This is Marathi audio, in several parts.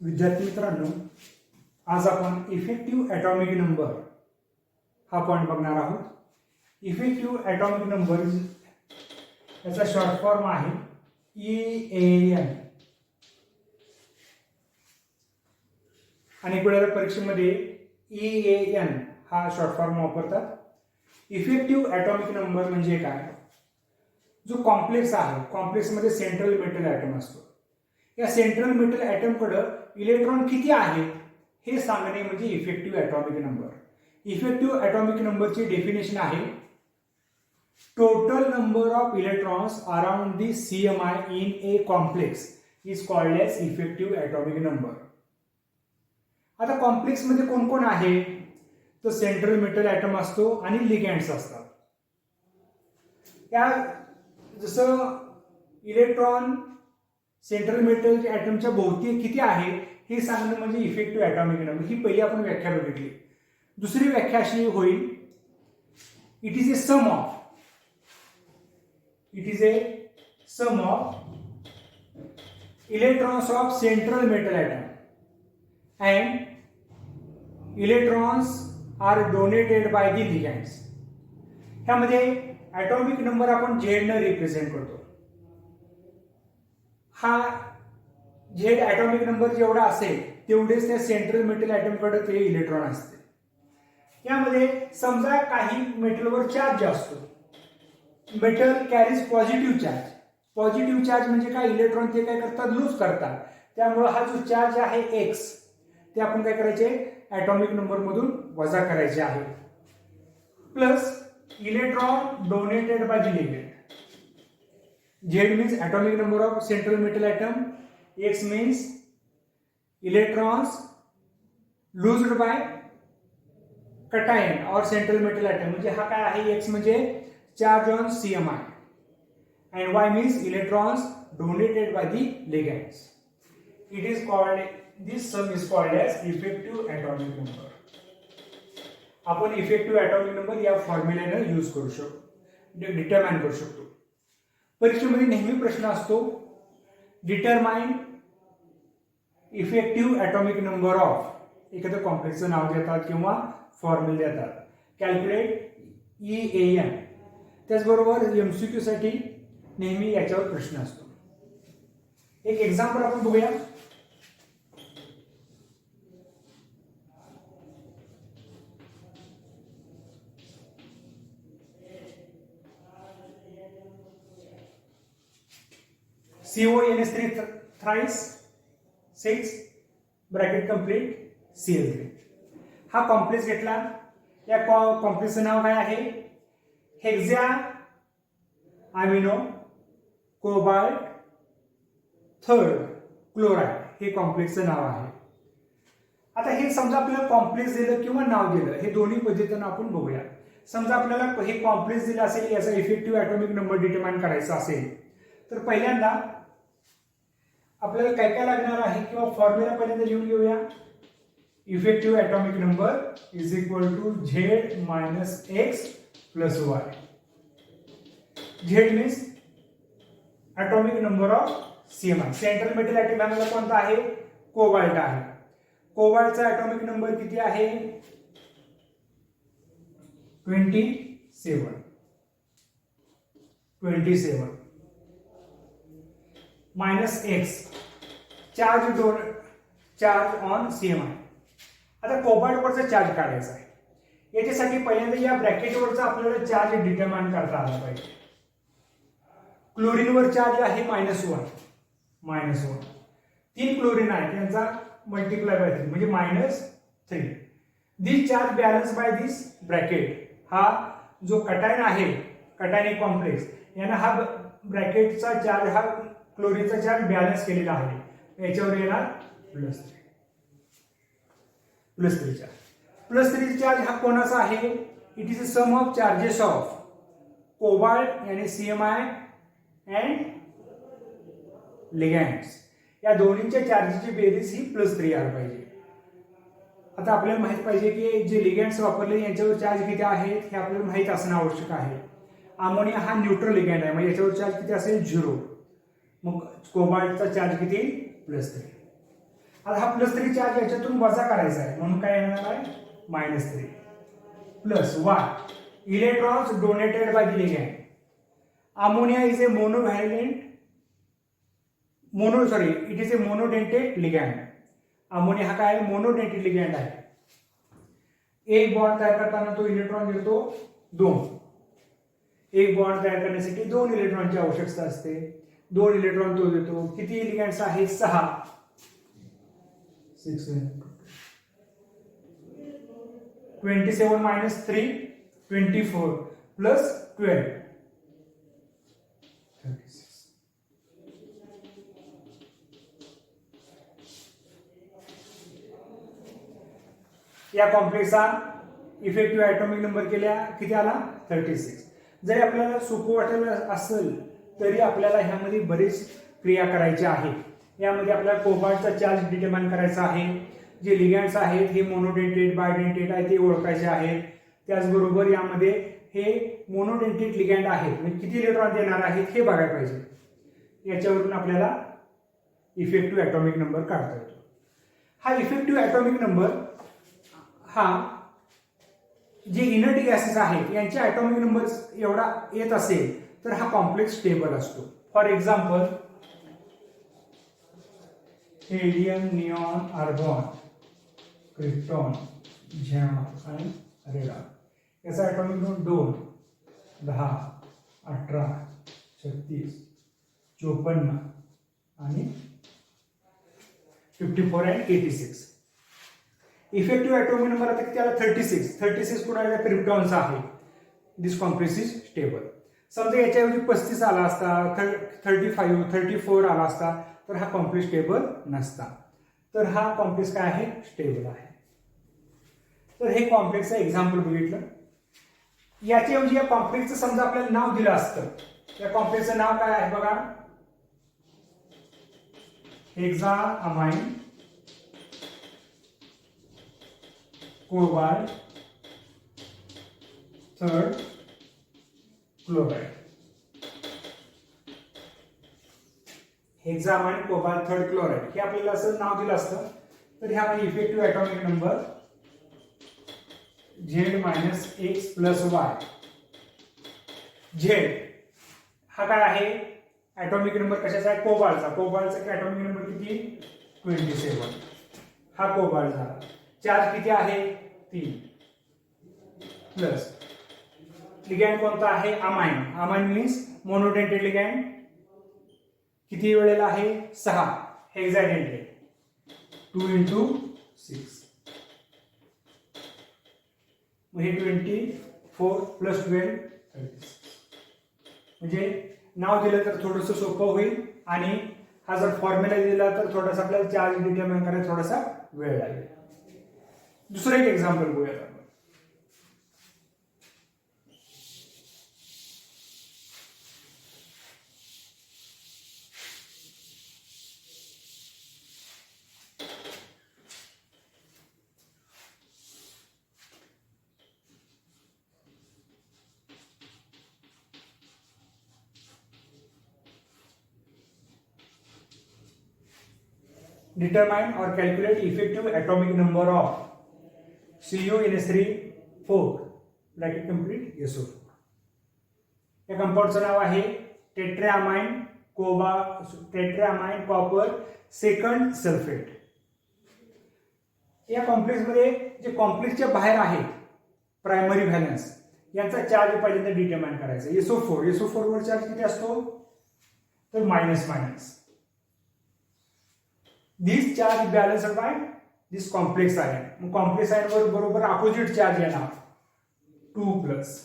विद्यार्थी मित्रांनो, आज आपण इफेक्टिव्ह ॲटॉमिक नंबर हा पॉईंट बघणार आहोत. इफेक्टिव्ह ॲटॉमिक नंबर याचा शॉर्ट फॉर्म आहे EAN. अनेक वेळेला परीक्षेमध्ये EAN हा शॉर्ट फॉर्म वापरतात. इफेक्टिव्ह ॲटॉमिक नंबर म्हणजे काय? जो कॉम्प्लेक्स आहे, कॉम्प्लेक्समध्ये सेंट्रल मेटल ॲटम असतो. या सेंट्रल मेटल ॲटमकडे इलेक्ट्रॉन किती आहेत हे सांगणे म्हणजे effective atomic number. Effective atomic नंबरची डेफिनेशन आहे total number of electrons around the CMI in a complex is called as effective atomic number. आता कॉम्प्लेक्स मध्ये कोण कोण आहे? तर सेंट्रल मेटल ॲटम असतो आणि लिगँड्स असतात. या जसं इलेक्ट्रॉन सेंट्रल मेटल ॲटमच्या भोवती किती आहे हे सांगणं म्हणजे इफेक्टिव्ह ॲटॉमिक नंबर. ही पहिली आपण व्याख्या बघितली. दुसरी व्याख्या अशी होईल, it is a sum of electrons of central metal atom and electrons are donated by the ligands. ह्यामध्ये ॲटॉमिक नंबर आपण झेडनं रिप्रेझेंट करतो. हा झेड ॲटॉमिक नंबर जेवढा असेल तेवढेच त्या सेंट्रल मेटल ॲटमकडे ते इलेक्ट्रॉन असते. यामध्ये समजा काही मेटलवर चार्ज असतो. Metal carries positive charge. Positive charge म्हणजे काय? इलेक्ट्रॉन ते काय करतात? लूज करतात. त्यामुळे हा जो चार्ज आहे एक्स ते आपण काय करायचे? ॲटॉमिक नंबर मधून वजा करायचे आहे. Plus electron donated by the ligand. Z means atomic number of central metal atom. X means electrons loosed by cation or central metal atom. म्हणजे हा काय आहे? X म्हणजे charge on CMI and Y means electrons donated by the ligands. It is called, this sum is called as effective atomic number. आपण इफेक्टिव्ह ॲटॉमिक नंबर या फॉर्म्युलेने यूज करू शकतो, डिटरमाइन करू शकतो. परीक्षेमध्ये नेहमी प्रश्न असतो, determine effective atomic number of एखाद्या कॉम्प्लेक्सचं नाव देतात किंवा फॉर्म्युला देतात. Calculate EAN. त्याचबरोबर MCQ साठी नेहमी याच्यावर प्रश्न असतो. एक एक्झाम्पल आपण बघूया. CONS3 thrice 6 bracket complete Cl3. हा कॉम्प्लेक्स घेतला. या कॉम्प्लेक्सचं नाव काय आहे? Hexa amino cobalt third chloride हे कॉम्प्लेक्सचं नाव आहे. आता हे समजा आपल्याला कॉम्प्लेक्स दिलं किंवा नाव दिलं, हे दोन्ही पद्धतीनं आपण बघूया. समजा आपल्याला हे कॉम्प्लेक्स दिलं असेल, याचा इफेक्टिव्ह ॲटॉमिक नंबर डिटरमाइन करायचा असेल तर पहिल्यांदा आपल्याला काय काय लागणार आहे किंवा फॉर्म्युला पहिल्यांदा लिहून घेऊया. Effective atomic number is equal to Z minus X plus Y. Z means atomic number of CMI. Central metal atom आपल्याला कोणता आहे? कोबाल्ट आहे. कोबाल्टचा ॲटॉमिक नंबर किती आहे? 27 minus X charge on CMI. आता कोबाल्टवरचा चार्ज काढायचा आहे. याच्यासाठी पहिल्यांदा या ब्रॅकेटवरचा आपल्याला चार्ज डिटरमाइन करता आला पाहिजे. क्लोरीनवर चार्ज आहे -1. 3 क्लोरीन आहे, त्यांचा मल्टिप्लाय बाय 3 म्हणजे -3. दिस charge balance by this bracket. हा जो कटायन आहे, कटायनिक कॉम्प्लेक्स, यानं हा ब्रॅकेटचा चार्ज, हा क्लोरीनचा चार्ज बॅलन्स केलेला आहे. याच्यावर येणार +3 चार्ज. +3 चार्ज हा कोणाचा आहे? It is a sum of charges of cobalt यानी CMI अँड लिगँड्स. या दोन्हीच्या चार्जची बेरीज ही +3 आली पाहिजे. आता आपल्याला माहित पाहिजे की जे लिगँड्स वापरले यांच्यावर चार्ज किती आहेत हे आपल्याला माहित असणं आवश्यक आहे. अमोनिया हा न्यूट्रल लिगँड आहे, म्हणजे याच्यावर चार्ज किती असेल? 0. मग कोबाल्टचा चार्ज किती? +3. आता हा +3 चार्ज याच्यातून वजा करायचा आहे म्हणून काय येणार आहे -3 plus y electrons donated by the ligand. Ammonia is a it is A monodentate ligand. Ammonia हा काय मोनोडेंटेट लिगॅंड आहे. एक बॉन्ड तयार करताना तो इलेक्ट्रॉन देतो 2. एक बॉन्ड तयार करण्यासाठी 2 इलेक्ट्रॉनची आवश्यकता असते. 2 इलेक्ट्रॉन तो देतो. किती लिगॅंड्स आहेत 6. 27 - 3 24 प्लस 12 36. या कॉम्प्लेक्सचा इफेक्टिव्ह ॲटॉमिक नंबर केल्या किती आला 36. जरी आपल्याला सोपं वाटलं असेल तरी आपल्याला ह्यामध्ये बरेच क्रिया करायच्या आहेत. यामध्ये आपल्याला कोबाल्टचा चार्ज डिटरमाइन करायचा आहे. जे लिगॅंड्स आहेत हे मोनोडेंटेट बायडेंटेट आहे ते ओळखायचे आहेत. त्याचबरोबर यामध्ये हे मोनोडेंटेट लिगॅंड आहेत म्हणजे किती इलेक्ट्रॉन देणार आहेत हे बघायला पाहिजे. याच्यावरून आपल्याला इफेक्टिव्ह ॲटॉमिक नंबर काढता येतो. हा इफेक्टिव्ह ॲटॉमिक नंबर हा जे इनर्ट गॅसेस आहेत यांचे ॲटॉमिक नंबर एवढा येत असेल तर हा कॉम्प्लेक्स स्टेबल असतो. For example helium, neon, argon, krypton, झॅम आणि रेडॉन याचा ॲटॉमिक नंबर 2, 10, 18, 36, 54 आणि 54 आणि 86. इफेक्टिव्ह ॲटॉमिक नंबर आता किती आला 36 कुणाला क्रिप्टॉनचा आहे. दिस कॉम्प्लेक्स इज स्टेबल. समजा याच्याऐवजी 35 आला असता 35 34 आला असता तर हा कॉम्प्लेक्स स्टेबल नसता. तर हा कॉम्प्लेक्स काय आहे स्टेबल आहे. तर हे कॉम्प्लेक्सचं एक्झाम्पल बघितलं. याच्याऐवजी या कॉम्प्लेक्सचं समजा आपल्याला नाव दिलं असतं. या कॉम्प्लेक्सचं नाव काय आहे बघा hexaammine cobalt 3rd chloride. Hexaammine cobalt 3rd chloride हे आपल्याला असं नाव दिलं असतं तर ह्यामध्ये effective atomic number Z - X + Y. Z हा काय आहे ॲटॉमिक नंबर कशाचा आहे कोबाल्टचा ॲटॉमिक नंबर किती 27. हा कोबाल्ट झाला. चार्ज किती आहे 3 प्लस लिगॅंड कोणता आहे अमाइन मीन्स मोनोडेंटेट लिगॅंड किती वेळेला आहे 6. हेक्साडेंटेट 2 × 6 म्हणजे 24 + 12 36. म्हणजे नाव दिलं तर थोडंसं सोपं होईल आणि हा जर फॉर्म्युला दिला तर थोडासा आपल्याला चार्ज डिटरमाइन करायला थोडासा वेळ लागेल. दुसरं एक एक्झाम्पल बघूया आपण. Determine or calculate effective atomic number of CuNH3 4 bracket complete SO4. या कंपाऊंडचं नाव आहे टेट्राअमाइन कॉपर 2nd सल्फेट. या कॉम्प्लेक्समध्ये जे कॉम्प्लेक्सच्या बाहेर आहेत प्रायमरी व्हॅलन्स यांचा चार्ज पहिल्यांदा डिटरमाइन करायचा. SO4 वर चार्ज किती असतो तर minus. This charge balanced by this complex ion. मग कॉम्प्लेक्स आयन वर बरोबर अपोजिट चार्ज येणार 2+.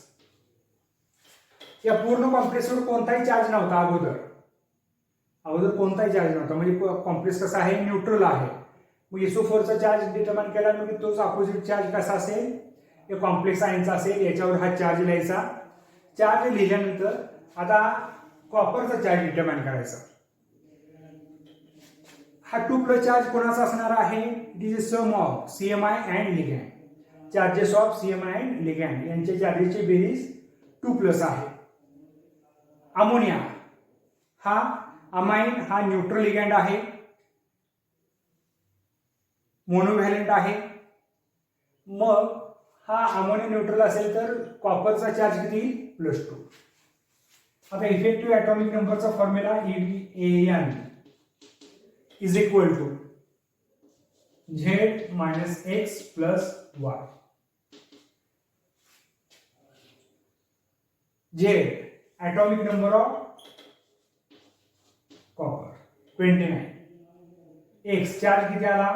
या पूर्ण कॉम्प्लेक्सवर कोणताही चार्ज नव्हता अगोदर कोणताही चार्ज नव्हता म्हणजे कॉम्प्लेक्स कसा आहे न्यूट्रल आहे. मग SO4 चा चार्ज डिटरमाइन केला म्हणजे तोच अपोजिट चार्ज कसा असेल या कॉम्प्लेक्स आयनचा असेल. याच्यावर हा चार्ज लिहायचा. चार्ज लिहिल्यानंतर आता कॉपरचा चार्ज डिटरमाइन करायचा. हा 2+ चार्ज कोणाचा असणार आहे it is a sum of CMI and ligand. Charges of CMI and ligand यांच्या चार्जेसची बेरीज 2+ आहे. अमोनिया हा अमाइन हा न्यूट्रल लिगॅंड आहे. मोनोव्हॅलेंट आहे. मग हा अमोनियम न्यूट्रल असेल तर कॉपरचा चार्ज किती येईल +2. आता इफेक्टिव्ह ॲटॉमिक नंबरचा formula EAN is equal to Z minus X plus Y. Z atomic number of copper 29. X charge किती आला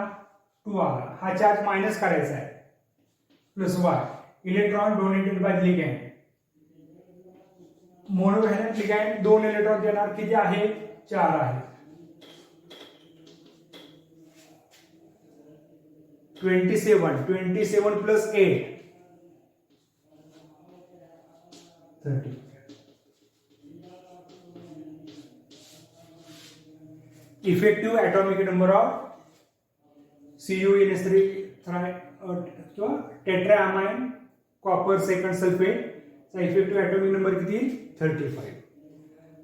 2 आला. हा चार्ज मायनस करायचा आहे. Plus Y electron donated by ligand. Monovalent ligand 2 electron देणार. किती आहे 4 आहे. 27 plus 8 30. Effective atomic number of CuNS3 किंवा टेट्राअमाइन कॉपर सेकंड सल्फेट चा इफेक्टिव्ह ॲटॉमिक नंबर किती 35.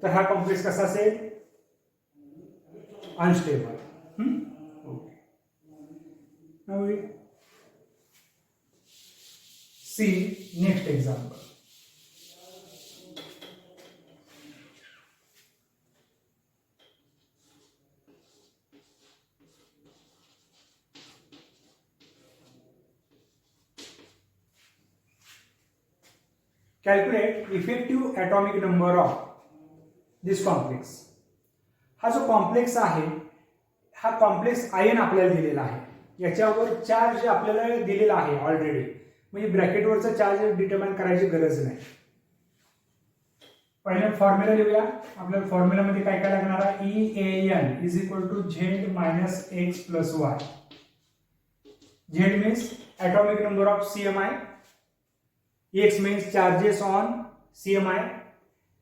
तर हा कॉम्प्लेक्स कसा असेल unstable. Okay. Now we see next example. Calculate effective atomic number of this complex. हा जो कॉम्प्लेक्स आहे हा कॉम्प्लेक्स आयन आपल्याला दिलेला आहे. याच्यावर चार्ज आपल्याला दिलेला आहे ऑलरेडी, म्हणजे ब्रॅकेटवरचा चार्ज डिटरमाइन करायची गरज नाही. पहिला फॉर्म्युला लिहूया. आपल्याला फॉर्म्युलामध्ये काय काय लागणार आहे EAN is equal to Z minus X plus Y. Z means atomic number of CMI, X means charges on CMI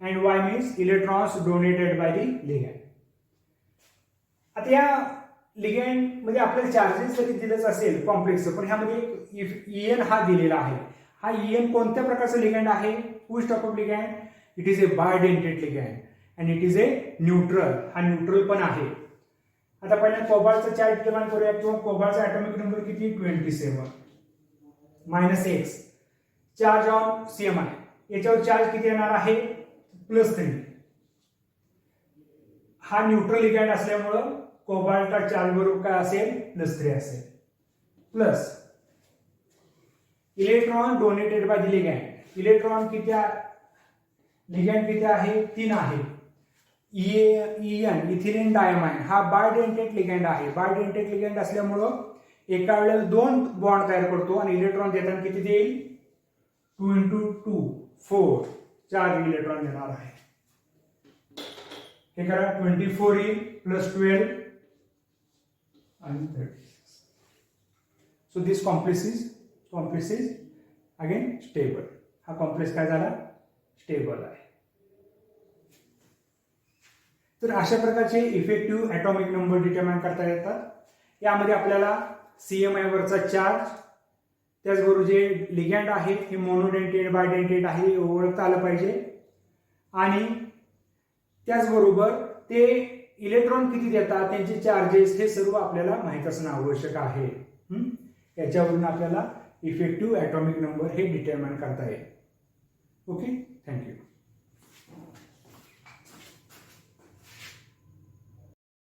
and Y means electrons donated by the ligand. आता या लिगँड मध्ये आपल्याला चार्जेस जरी दिलेच असेल कॉम्प्लेक्सचं, पण ह्यामध्ये EN हा दिलेला आहे. हा EN कोणत्या प्रकारचं लिगँड आहे? Which type of ligand? It is a bidentate ligand and it is a neutral. हा न्यूट्रल पण आहे. आता पहिल्यांदा कोबाल्टचा चार्ज डिटरमाइन करूया. किंवा कोबाल्टचा ॲटॉमिक नंबर किती 27 minus X charge on CMI. याच्यावर चार्ज किती येणार आहे +3. हा न्यूट्रल लिगँड असल्यामुळं कोबाल्टचा चार्ज बरोबर काय असेल +3 असेल. Plus electron donated by the ligand. Electron किती लिगँड किती आहे 3 आहे. EN इथिलीन डायमाइन हा बायडेंटेट लिगँड आहे. बायडेंटेट लिगँड असल्यामुळं एका वेळेला 2 बॉन्ड तयार करतो आणि इलेक्ट्रॉन देताना किती देईल 2 × 2 4 4 इलेक्ट्रॉन देणार आहे. हे करा 24 येईल प्लस 12 आणि 36. So this complex is again stable. हा कॉम्प्लेक्स काय झाला स्टेबल आहे. तर अशा प्रकारचे इफेक्टिव्ह ॲटॉमिक नंबर डिटरमाइन करता येतात. यामध्ये आपल्याला CMI वरचा चार्ज, त्याचबरोबर जे लिगँड आहेत हे मोनोडेंटेड बायडेंटेड आहे हे ओळखता आलं पाहिजे. आणि त्याचबरोबर ते इलेक्ट्रॉन किती देतात त्यांचे चार्जेस हे सर्व आपल्याला माहीत असणं आवश्यक आहे. याच्यावरून आपल्याला इफेक्टिव्ह ॲटॉमिक नंबर हे डिटरमाइन करता येईल. Okay, thank you.